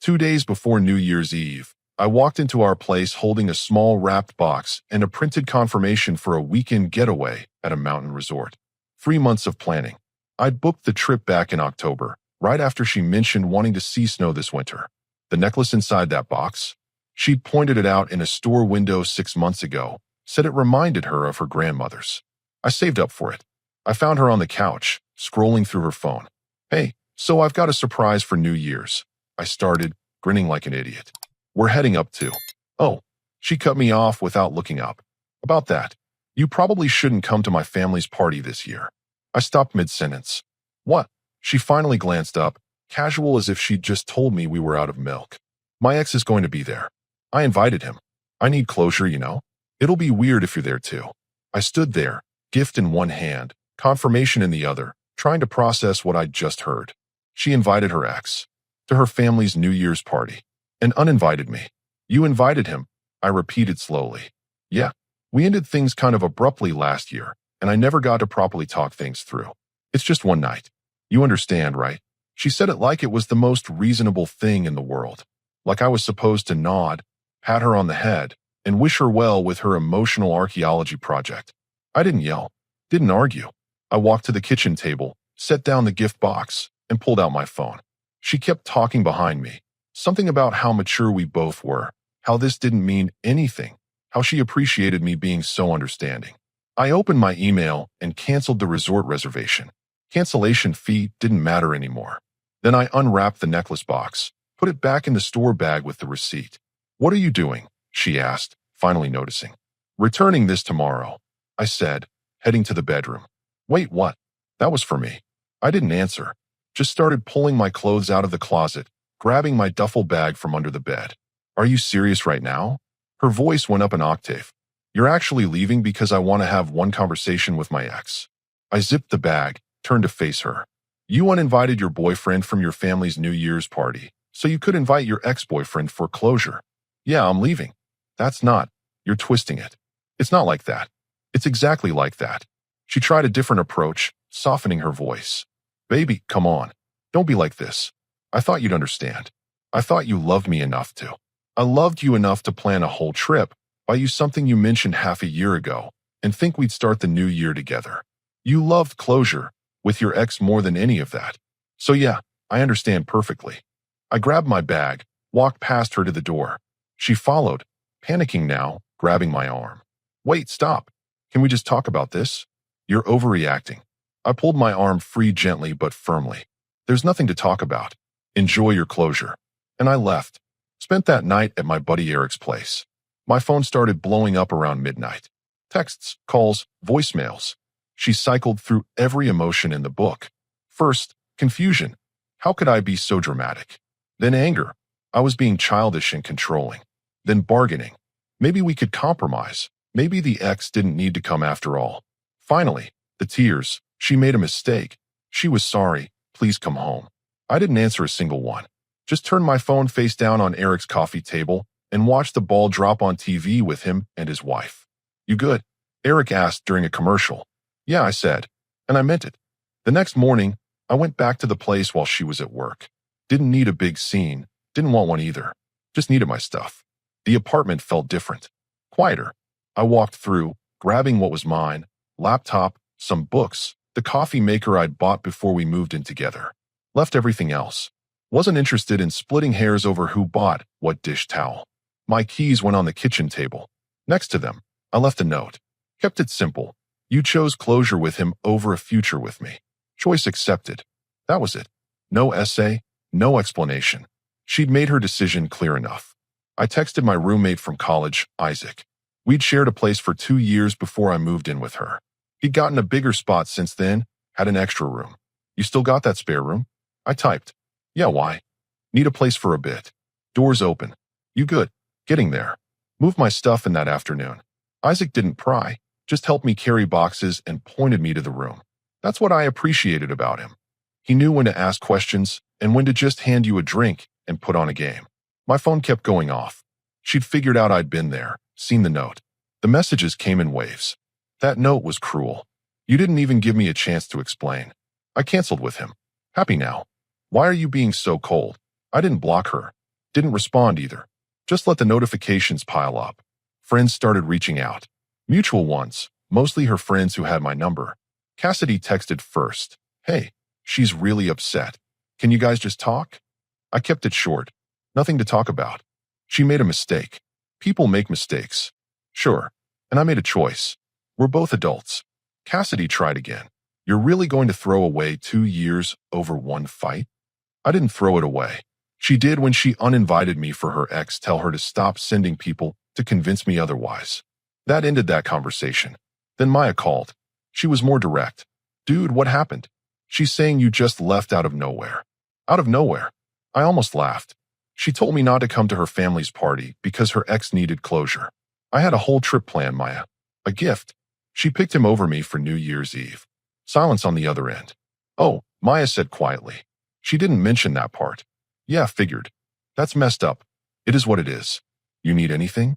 2 days before New Year's Eve, I walked into our place holding a small wrapped box and a printed confirmation for a weekend getaway at a mountain resort. 3 months of planning. I'd booked the trip back in October, right after she mentioned wanting to see snow this winter. The necklace inside that box? She'd pointed it out in a store window 6 months ago, said it reminded her of her grandmother's. I saved up for it. I found her on the couch, scrolling through her phone. Hey, so I've got a surprise for New Year's. I started, grinning like an idiot. We're heading up to. Oh, she cut me off without looking up. About that. You probably shouldn't come to my family's party this year. I stopped mid-sentence. What? She finally glanced up, casual as if she'd just told me we were out of milk. My ex is going to be there. I invited him. I need closure, you know? It'll be weird if you're there too. I stood there, gift in one hand, confirmation in the other, trying to process what I'd just heard. She invited her ex to her family's New Year's party and uninvited me. You invited him, I repeated slowly. Yeah, we ended things kind of abruptly last year, and I never got to properly talk things through. It's just one night. You understand, right? She said it like it was the most reasonable thing in the world. Like I was supposed to nod, pat her on the head, and wish her well with her emotional archaeology project. I didn't yell, didn't argue. I walked to the kitchen table, set down the gift box, and pulled out my phone. She kept talking behind me. Something about how mature we both were, how this didn't mean anything, how she appreciated me being so understanding. I opened my email and canceled the resort reservation. Cancellation fee didn't matter anymore. Then I unwrapped the necklace box, put it back in the store bag with the receipt. What are you doing? She asked, finally noticing. Returning this tomorrow, I said, heading to the bedroom. Wait, what? That was for me. I didn't answer, just started pulling my clothes out of the closet, grabbing my duffel bag from under the bed. Are you serious right now? Her voice went up an octave. You're actually leaving because I want to have one conversation with my ex. I zipped the bag, turned to face her. You uninvited your boyfriend from your family's New Year's party, so you could invite your ex-boyfriend for closure. Yeah, I'm leaving. That's not. You're twisting it. It's not like that. It's exactly like that. She tried a different approach, softening her voice. Baby, come on. Don't be like this. I thought you'd understand. I thought you loved me enough to. I loved you enough to plan a whole trip, buy you something you mentioned half a year ago, and think we'd start the new year together. You loved closure, with your ex more than any of that. So yeah, I understand perfectly. I grabbed my bag, walked past her to the door. She followed, panicking now, grabbing my arm. Wait, stop. Can we just talk about this? You're overreacting. I pulled my arm free gently but firmly. There's nothing to talk about. Enjoy your closure. And I left. Spent that night at my buddy Eric's place. My phone started blowing up around midnight. Texts, calls, voicemails. She cycled through every emotion in the book. First, confusion. How could I be so dramatic? Then anger. I was being childish and controlling. Then bargaining. Maybe we could compromise. Maybe the ex didn't need to come after all. Finally, the tears. She made a mistake. She was sorry. Please come home. I didn't answer a single one. Just turned my phone face down on Eric's coffee table and watched the ball drop on TV with him and his wife. You good? Eric asked during a commercial. Yeah, I said, and I meant it. The next morning, I went back to the place while she was at work. Didn't need a big scene, didn't want one either. Just needed my stuff. The apartment felt different, quieter. I walked through, grabbing what was mine, laptop, some books, the coffee maker I'd bought before we moved in together. Left everything else. Wasn't interested in splitting hairs over who bought what dish towel. My keys went on the kitchen table. Next to them, I left a note. Kept it simple. You chose closure with him over a future with me. Choice accepted. That was it. No essay, no explanation. She'd made her decision clear enough. I texted my roommate from college, Isaac. We'd shared a place for 2 years before I moved in with her. He'd gotten a bigger spot since then, had an extra room. You still got that spare room? I typed. Yeah, why? Need a place for a bit. Doors open. You good? Getting there. Moved my stuff in that afternoon. Isaac didn't pry, just helped me carry boxes and pointed me to the room. That's what I appreciated about him. He knew when to ask questions and when to just hand you a drink and put on a game. My phone kept going off. She'd figured out I'd been there, seen the note. The messages came in waves. That note was cruel. You didn't even give me a chance to explain. I canceled with him. Happy now. Why are you being so cold? I didn't block her. Didn't respond either. Just let the notifications pile up. Friends started reaching out. Mutual ones, mostly her friends who had my number. Cassidy texted first. Hey, she's really upset. Can you guys just talk? I kept it short. Nothing to talk about. She made a mistake. People make mistakes. Sure. And I made a choice. We're both adults. Cassidy tried again. You're really going to throw away 2 years over one fight? I didn't throw it away. She did when she uninvited me for her ex tell her to stop sending people to convince me otherwise. That ended that conversation. Then Maya called. She was more direct. Dude, what happened? She's saying you just left out of nowhere. Out of nowhere. I almost laughed. She told me not to come to her family's party because her ex needed closure. I had a whole trip planned, Maya. A gift. She picked him over me for New Year's Eve. Silence on the other end. Oh, Maya said quietly. She didn't mention that part. Yeah, figured. That's messed up. It is what it is. You need anything?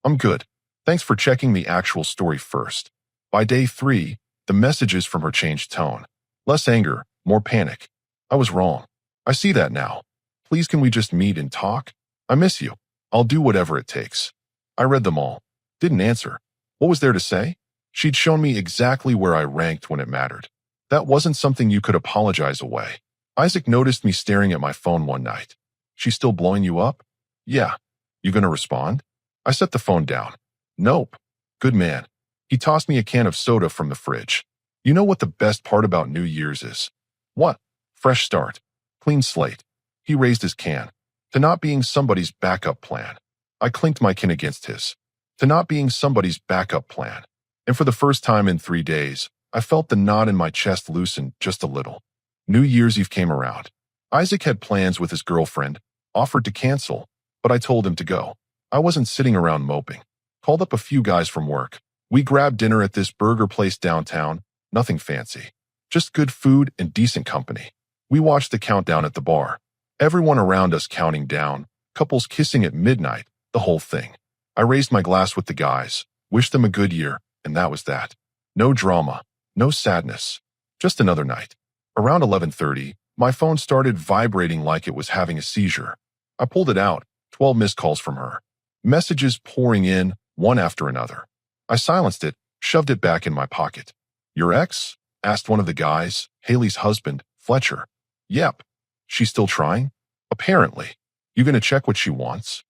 I'm good. Thanks for checking the actual story first. By day 3, the messages from her changed tone. Less anger, more panic. I was wrong. I see that now. Please can we just meet and talk? I miss you. I'll do whatever it takes. I read them all. Didn't answer. What was there to say? She'd shown me exactly where I ranked when it mattered. That wasn't something you could apologize away. Isaac noticed me staring at my phone one night. She's still blowing you up? Yeah. You gonna respond? I set the phone down. Nope. Good man. He tossed me a can of soda from the fridge. You know what the best part about New Year's is? What? Fresh start. Clean slate. He raised his can. To not being somebody's backup plan. I clinked my can against his. To not being somebody's backup plan. And for the first time in 3 days, I felt the knot in my chest loosen just a little. New Year's Eve came around. Isaac had plans with his girlfriend, offered to cancel, but I told him to go. I wasn't sitting around moping. Called up a few guys from work. We grabbed dinner at this burger place downtown, nothing fancy. Just good food and decent company. We watched the countdown at the bar. Everyone around us counting down, couples kissing at midnight, the whole thing. I raised my glass with the guys, wished them a good year, and that was that. No drama, no sadness. Just another night. Around 11:30, my phone started vibrating like it was having a seizure. I pulled it out, 12 missed calls from her. Messages pouring in, one after another. I silenced it, shoved it back in my pocket. Your ex? Asked one of the guys, Haley's husband, Fletcher. Yep. She's still trying? Apparently. You gonna check what she wants?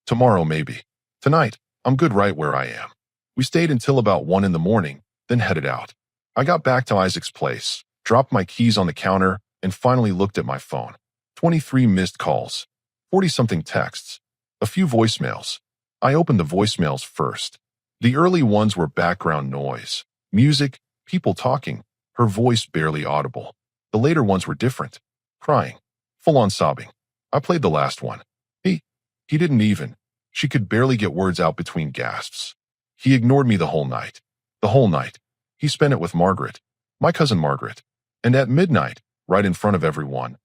Tomorrow, maybe. Tonight, I'm good right where I am. We stayed until about 1 in the morning, then headed out. I got back to Isaac's place, dropped my keys on the counter, and finally looked at my phone. 23 missed calls, 40-something texts, a few voicemails. I opened the voicemails first. The early ones were background noise, music, people talking, her voice barely audible. The later ones were different. Crying. Full-on sobbing. I played the last one. He didn't even. She could barely get words out between gasps. He ignored me the whole night. The whole night. He spent it with Margaret, my cousin Margaret. And at midnight, right in front of everyone,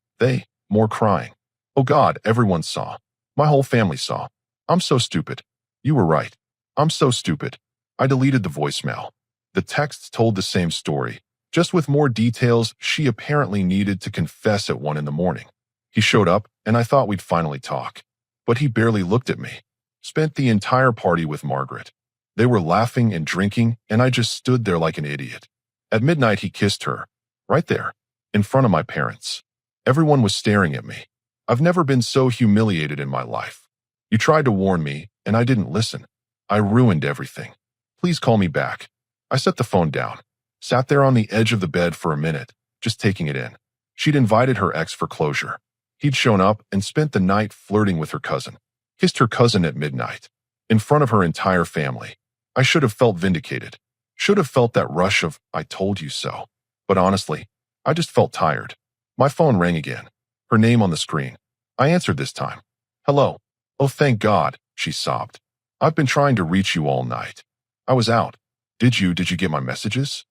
more crying. Oh God, everyone saw. My whole family saw. I'm so stupid. You were right. I'm so stupid. I deleted the voicemail. The texts told the same story, just with more details she apparently needed to confess at 1 in the morning. He showed up, and I thought we'd finally talk. But he barely looked at me. Spent the entire party with Margaret. They were laughing and drinking, and I just stood there like an idiot. At midnight, he kissed her. Right there. In front of my parents. Everyone was staring at me. I've never been so humiliated in my life. You tried to warn me, and I didn't listen. I ruined everything. Please call me back. I set the phone down. Sat there on the edge of the bed for a minute, just taking it in. She'd invited her ex for closure. He'd shown up and spent the night flirting with her cousin. Kissed her cousin at midnight. In front of her entire family. I should have felt vindicated. Should have felt that rush of, I told you so. But honestly, I just felt tired. My phone rang again. Her name on the screen. I answered this time. Hello. Oh, thank God, she sobbed. I've been trying to reach you all night. I was out. Did you get my messages?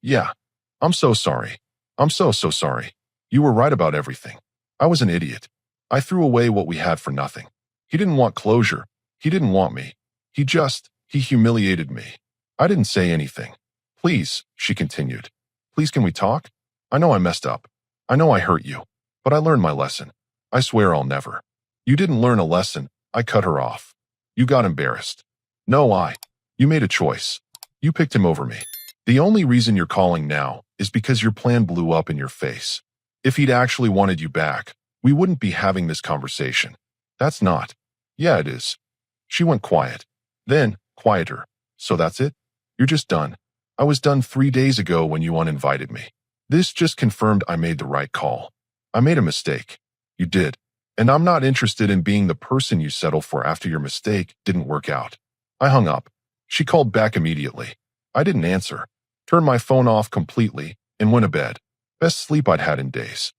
Yeah. I'm so sorry. I'm so sorry. You were right about everything. I was an idiot. I threw away what we had for nothing. He didn't want closure. He didn't want me. He humiliated me. I didn't say anything. Please, she continued. Please can we talk? I know I messed up. I know I hurt you. But I learned my lesson. I swear I'll never. You didn't learn a lesson. I cut her off. You got embarrassed. No, You made a choice. You picked him over me. The only reason you're calling now is because your plan blew up in your face. If he'd actually wanted you back, we wouldn't be having this conversation. That's not. Yeah, it is. She went quiet. Then, quieter. So that's it? You're just done. I was done 3 days ago when you uninvited me. This just confirmed I made the right call. I made a mistake. You did. And I'm not interested in being the person you settle for after your mistake didn't work out. I hung up. She called back immediately. I didn't answer. Turned my phone off completely and went to bed. Best sleep I'd had in days.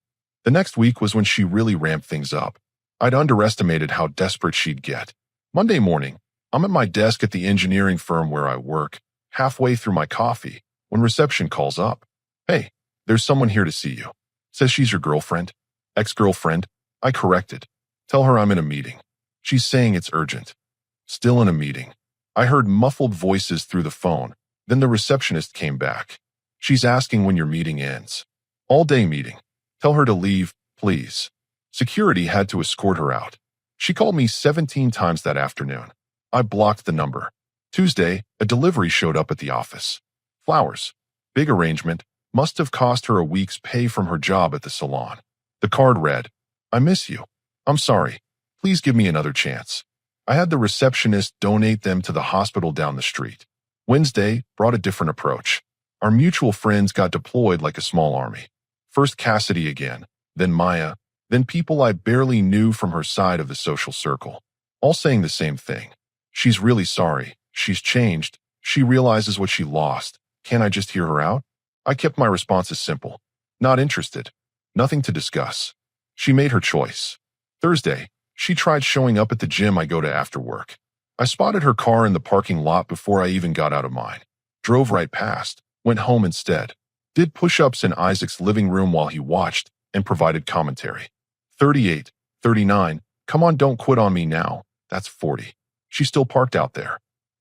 The next week was when she really ramped things up. I'd underestimated how desperate she'd get. Monday morning, I'm at my desk at the engineering firm where I work, halfway through my coffee, when reception calls up. Hey, there's someone here to see you. Says she's your girlfriend. Ex-girlfriend. I corrected. Tell her I'm in a meeting. She's saying it's urgent. Still in a meeting. I heard muffled voices through the phone. Then the receptionist came back. She's asking when your meeting ends. All-day meeting. Tell her to leave, please. Security had to escort her out. She called me 17 times that afternoon. I blocked the number. Tuesday, a delivery showed up at the office. Flowers. Big arrangement. Must have cost her a week's pay from her job at the salon. The card read, I miss you. I'm sorry. Please give me another chance. I had the receptionist donate them to the hospital down the street. Wednesday brought a different approach. Our mutual friends got deployed like a small army. First Cassidy again, then Maya, then people I barely knew from her side of the social circle. All saying the same thing. She's really sorry. She's changed. She realizes what she lost. Can't I just hear her out? I kept my responses simple. Not interested. Nothing to discuss. She made her choice. Thursday, she tried showing up at the gym I go to after work. I spotted her car in the parking lot before I even got out of mine. Drove right past, went home instead. Did push-ups in Isaac's living room while he watched and provided commentary. 38, 39, come on, don't quit on me now. That's 40. She's still parked out there.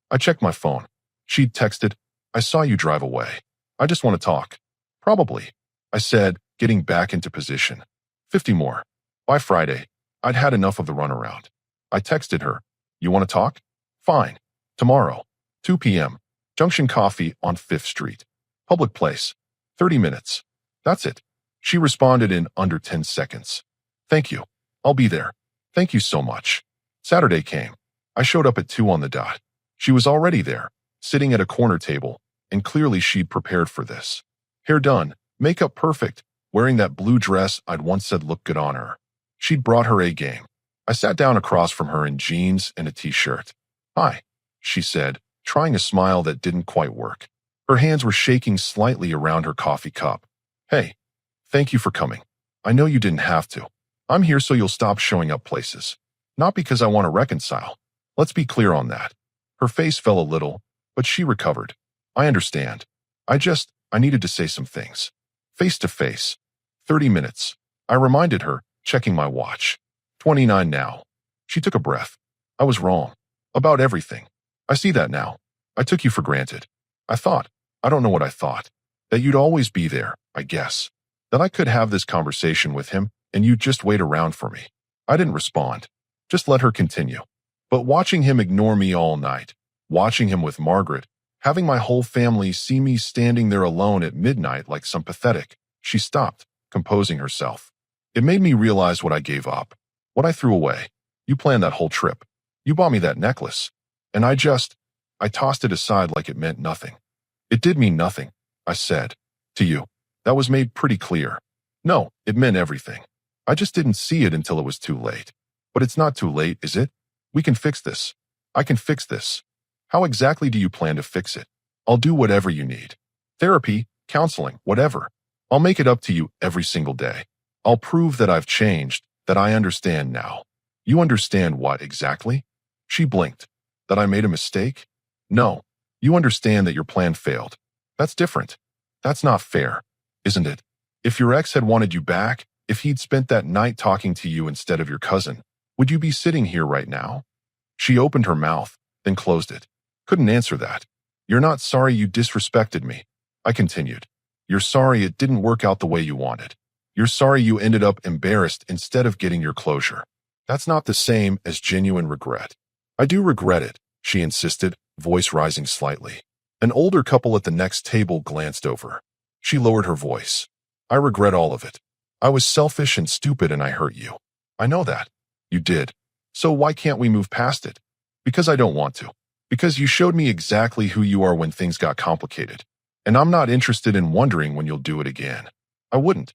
I checked my phone. She'd texted, I saw you drive away. I just want to talk. Probably. I said, getting back into position. 50 more. By Friday, I'd had enough of the runaround. I texted her, you want to talk? Fine. Tomorrow, 2 p.m., Junction Coffee on 5th Street. Public place. 30 minutes. That's it. She responded in under 10 seconds. Thank you. I'll be there. Thank you so much. Saturday came. I showed up at 2 on the dot. She was already there, sitting at a corner table, and clearly she'd prepared for this. Hair done, makeup perfect, wearing that blue dress I'd once said looked good on her. She'd brought her A game. I sat down across from her in jeans and a t-shirt. Hi, she said, trying a smile that didn't quite work. Her hands were shaking slightly around her coffee cup. Hey, thank you for coming. I know you didn't have to. I'm here so you'll stop showing up places. Not because I want to reconcile. Let's be clear on that. Her face fell a little, but she recovered. I understand. I needed to say some things. Face to face. 30 minutes. I reminded her, checking my watch. 29 now. She took a breath. I was wrong. About everything. I see that now. I took you for granted. I don't know what I thought. That you'd always be there, I guess. That I could have this conversation with him and you'd just wait around for me. I didn't respond. Just let her continue. But watching him ignore me all night, watching him with Margaret, having my whole family see me standing there alone at midnight like some pathetic, she stopped, composing herself. It made me realize what I gave up, what I threw away. You planned that whole trip. You bought me that necklace. And I tossed it aside like it meant nothing. It did mean nothing, I said. To you. That was made pretty clear. No, it meant everything. I just didn't see it until it was too late. But it's not too late, is it? We can fix this. I can fix this. How exactly do you plan to fix it? I'll do whatever you need. Therapy, counseling, whatever. I'll make it up to you every single day. I'll prove that I've changed, that I understand now. You understand what exactly? She blinked. That I made a mistake? No. You understand that your plan failed. That's different. That's not fair, isn't it? If your ex had wanted you back, if he'd spent that night talking to you instead of your cousin, would you be sitting here right now? She opened her mouth, then closed it. Couldn't answer that. You're not sorry you disrespected me. I continued. You're sorry it didn't work out the way you wanted. You're sorry you ended up embarrassed instead of getting your closure. That's not the same as genuine regret. I do regret it, she insisted, voice rising slightly. An older couple at the next table glanced over. She lowered her voice. I regret all of it. I was selfish and stupid and I hurt you. I know that. You did. So why can't we move past it? Because I don't want to. Because you showed me exactly who you are when things got complicated. And I'm not interested in wondering when you'll do it again. I wouldn't.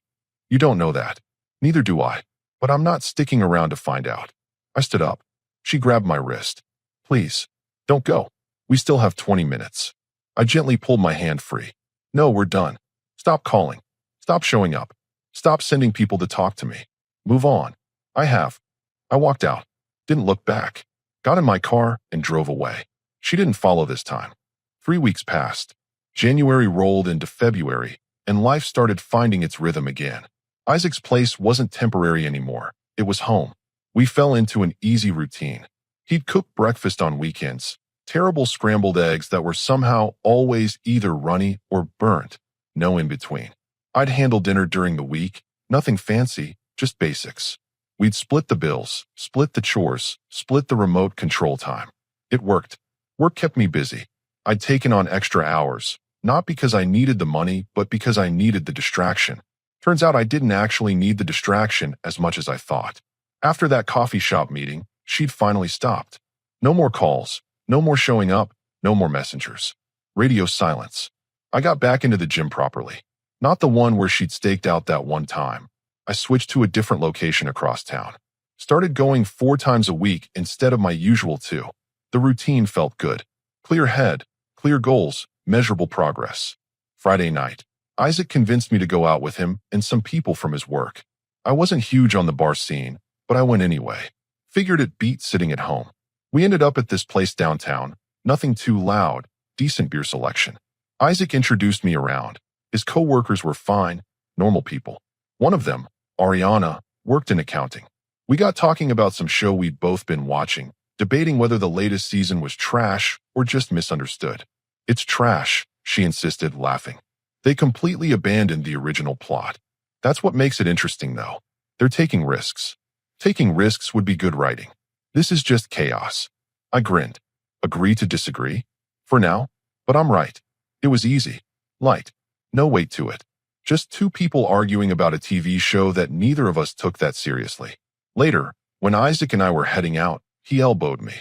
You don't know that. Neither do I. But I'm not sticking around to find out. I stood up. She grabbed my wrist. Please, don't go. We still have 20 minutes. I gently pulled my hand free. No, we're done. Stop calling. Stop showing up. Stop sending people to talk to me. Move on. I have. I walked out. Didn't look back. Got in my car and drove away. She didn't follow this time. 3 weeks passed. January rolled into February, and life started finding its rhythm again. Isaac's place wasn't temporary anymore. It was home. We fell into an easy routine. He'd cook breakfast on weekends, terrible scrambled eggs that were somehow always either runny or burnt, no in between. I'd handle dinner during the week, nothing fancy, just basics. We'd split the bills, split the chores, split the remote control time. It worked. Work kept me busy. I'd taken on extra hours, not because I needed the money, but because I needed the distraction. Turns out I didn't actually need the distraction as much as I thought. After that coffee shop meeting, she'd finally stopped. No more calls, no more showing up, no more messengers. Radio silence. I got back into the gym properly. Not the one where she'd staked out that one time. I switched to a different location across town. Started going 4 times a week instead of my usual 2. The routine felt good. Clear head, clear goals, measurable progress. Friday night. Isaac convinced me to go out with him and some people from his work. I wasn't huge on the bar scene, but I went anyway. Figured it beat sitting at home. We ended up at this place downtown, nothing too loud, decent beer selection. Isaac introduced me around. His co-workers were fine, normal people. One of them, Ariana, worked in accounting. We got talking about some show we'd both been watching, debating whether the latest season was trash or just misunderstood. It's trash, she insisted, laughing. They completely abandoned the original plot. That's what makes it interesting, though. They're taking risks. Taking risks would be good writing. This is just chaos. I grinned. Agree to disagree? For now. But I'm right. It was easy. Light. No weight to it. Just 2 people arguing about a TV show that neither of us took that seriously. Later, when Isaac and I were heading out, he elbowed me.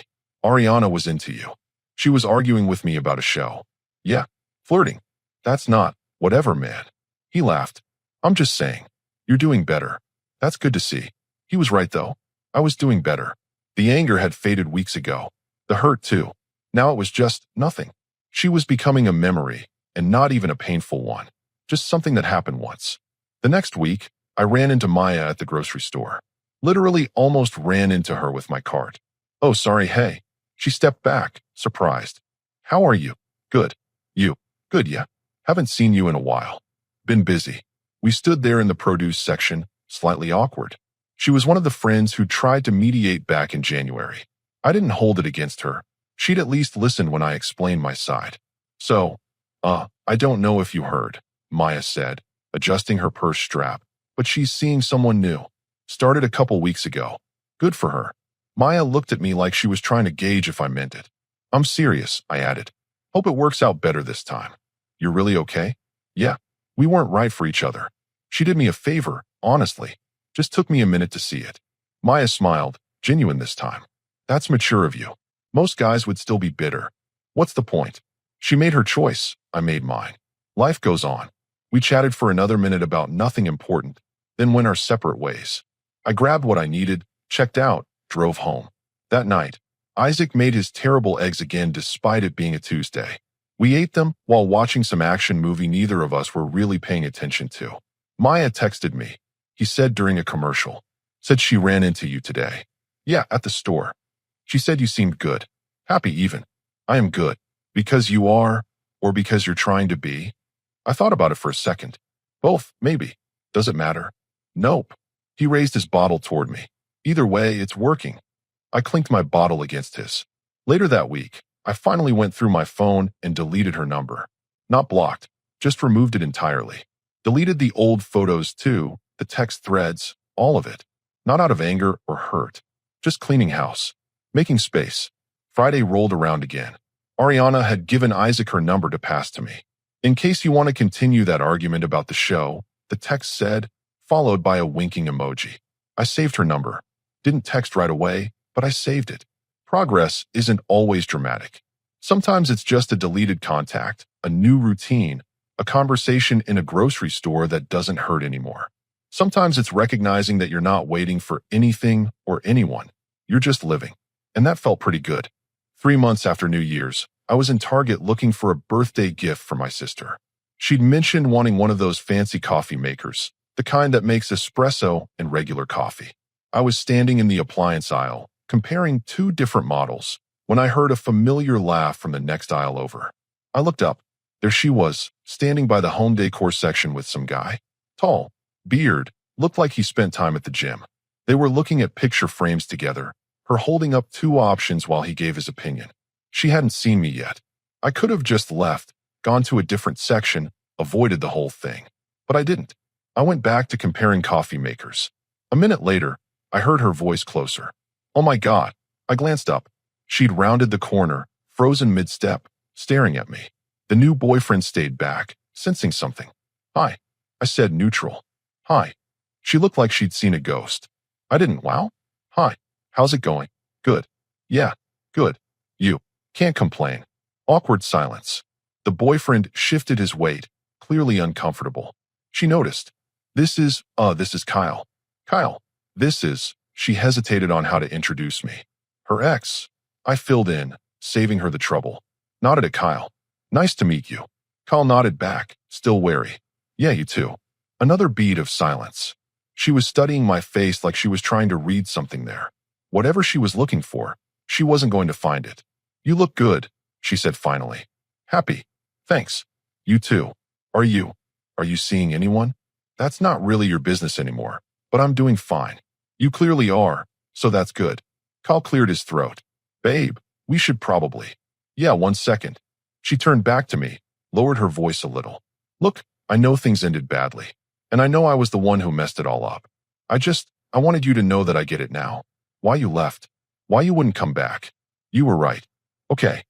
Ariana was into you. She was arguing with me about a show. Yeah, flirting. That's not, whatever, man. He laughed. I'm just saying. You're doing better. That's good to see. He was right, though. I was doing better. The anger had faded weeks ago. The hurt, too. Now it was just nothing. She was becoming a memory, and not even a painful one. Just something that happened once. The next week, I ran into Maya at the grocery store. Literally almost ran into her with my cart. Oh, sorry, hey. She stepped back, surprised. How are you? Good. You? Good, yeah. Haven't seen you in a while. Been busy. We stood there in the produce section, slightly awkward. She was one of the friends who tried to mediate back in January. I didn't hold it against her. She'd at least listened when I explained my side. So, I don't know if you heard, Maya said, adjusting her purse strap, but she's seeing someone new. Started a couple weeks ago. Good for her. Maya looked at me like she was trying to gauge if I meant it. I'm serious, I added. Hope it works out better this time. You're really okay? Yeah. We weren't right for each other. She did me a favor, honestly. Just took me a minute to see it. Maya smiled, genuine this time. That's mature of you. Most guys would still be bitter. What's the point? She made her choice. I made mine. Life goes on. We chatted for another minute about nothing important, then went our separate ways. I grabbed what I needed, checked out, drove home. That night, Isaac made his terrible eggs again despite it being a Tuesday. We ate them while watching some action movie neither of us were really paying attention to. Maya texted me. He said during a commercial. Said she ran into you today. Yeah, at the store. She said you seemed good. Happy even. I am good. Because you are, or because you're trying to be? I thought about it for a second. Both, maybe. Does it matter? Nope. He raised his bottle toward me. Either way, it's working. I clinked my bottle against his. Later that week, I finally went through my phone and deleted her number. Not blocked, just removed it entirely. Deleted the old photos too, the text threads, all of it. Not out of anger or hurt. Just cleaning house. Making space. Friday rolled around again. Ariana had given Isaac her number to pass to me. In case you want to continue that argument about the show, the text said, followed by a winking emoji. I saved her number. Didn't text right away, but I saved it. Progress isn't always dramatic. Sometimes it's just a deleted contact, a new routine, a conversation in a grocery store that doesn't hurt anymore. Sometimes it's recognizing that you're not waiting for anything or anyone. You're just living. And that felt pretty good. 3 months after New Year's, I was in Target looking for a birthday gift for my sister. She'd mentioned wanting one of those fancy coffee makers, the kind that makes espresso and regular coffee. I was standing in the appliance aisle, comparing 2 different models, when I heard a familiar laugh from the next aisle over. I looked up. There she was, standing by the home decor section with some guy. Tall, beard, looked like he spent time at the gym. They were looking at picture frames together, her holding up 2 options while he gave his opinion. She hadn't seen me yet. I could have just left, gone to a different section, avoided the whole thing. But I didn't. I went back to comparing coffee makers. A minute later, I heard her voice closer. Oh my God. I glanced up. She'd rounded the corner, frozen mid-step, staring at me. The new boyfriend stayed back, sensing something. Hi. I said neutral. Hi. She looked like she'd seen a ghost. I didn't. Wow. Hi. How's it going? Good. Yeah. Good. You. Can't complain. Awkward silence. The boyfriend shifted his weight, clearly uncomfortable. She noticed. This is Kyle. Kyle. She hesitated on how to introduce me. Her ex. I filled in, saving her the trouble. Nodded at Kyle. Nice to meet you. Kyle nodded back, still wary. Yeah, you too. Another beat of silence. She was studying my face like she was trying to read something there. Whatever she was looking for, she wasn't going to find it. You look good, she said finally. Happy. Thanks. You too. Are you seeing anyone? That's not really your business anymore, but I'm doing fine. You clearly are, so that's good. Kyle cleared his throat. Babe, we should probably. Yeah, 1 second. She turned back to me, lowered her voice a little. Look, I know things ended badly, and I know I was the one who messed it all up. I wanted you to know that I get it now. Why you left. Why you wouldn't come back. You were right. Okay.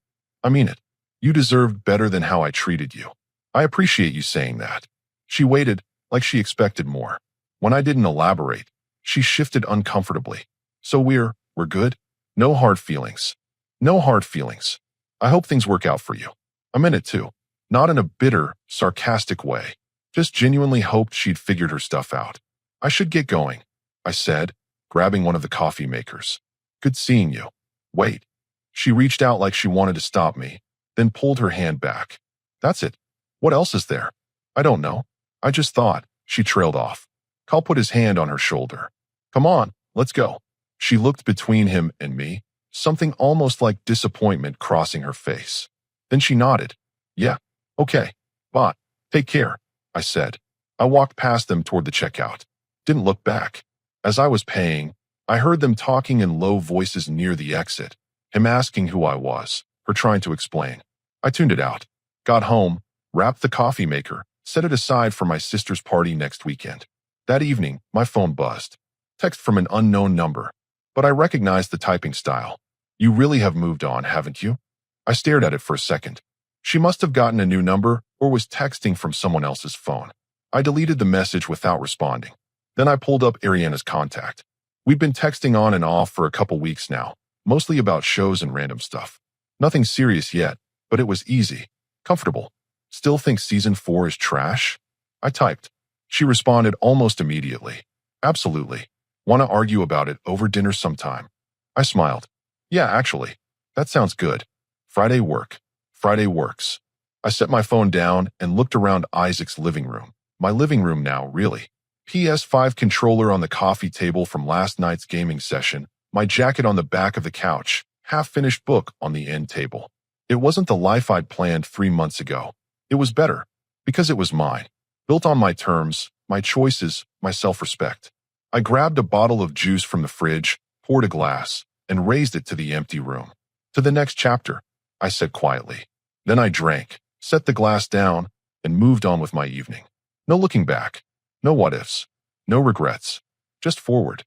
I mean it. You deserved better than how I treated you. I appreciate you saying that. She waited, like she expected more. When I didn't elaborate, she shifted uncomfortably. So we're good? No hard feelings. No hard feelings. I hope things work out for you. I meant it too. Not in a bitter, sarcastic way. Just genuinely hoped she'd figured her stuff out. I should get going, I said, grabbing one of the coffee makers. Good seeing you. Wait. She reached out like she wanted to stop me, then pulled her hand back. That's it. What else is there? I don't know. I just thought. She trailed off. Kyle put his hand on her shoulder. Come on, let's go. She looked between him and me, something almost like disappointment crossing her face. Then she nodded. Yeah, okay. Bye. Take care, I said. I walked past them toward the checkout. Didn't look back. As I was paying, I heard them talking in low voices near the exit, him asking who I was, her trying to explain. I tuned it out. Got home, wrapped the coffee maker, set it aside for my sister's party next weekend. That evening, my phone buzzed. Text from an unknown number. But I recognized the typing style. You really have moved on, haven't you? I stared at it for a second. She must have gotten a new number or was texting from someone else's phone. I deleted the message without responding. Then I pulled up Ariana's contact. We'd been texting on and off for a couple weeks now, mostly about shows and random stuff. Nothing serious yet, but it was easy, comfortable. Still think season 4 is trash? I typed. She responded almost immediately. Absolutely. Want to argue about it over dinner sometime? I smiled. Yeah, actually. That sounds good. Friday work. Friday works. I set my phone down and looked around Isaac's living room. My living room now, really. PS5 controller on the coffee table from last night's gaming session, my jacket on the back of the couch, half-finished book on the end table. It wasn't the life I'd planned 3 months ago. It was better, because it was mine. Built on my terms, my choices, my self-respect. I grabbed a bottle of juice from the fridge, poured a glass, and raised it to the empty room. To the next chapter, I said quietly. Then I drank, set the glass down, and moved on with my evening. No looking back. No what-ifs. No regrets. Just forward.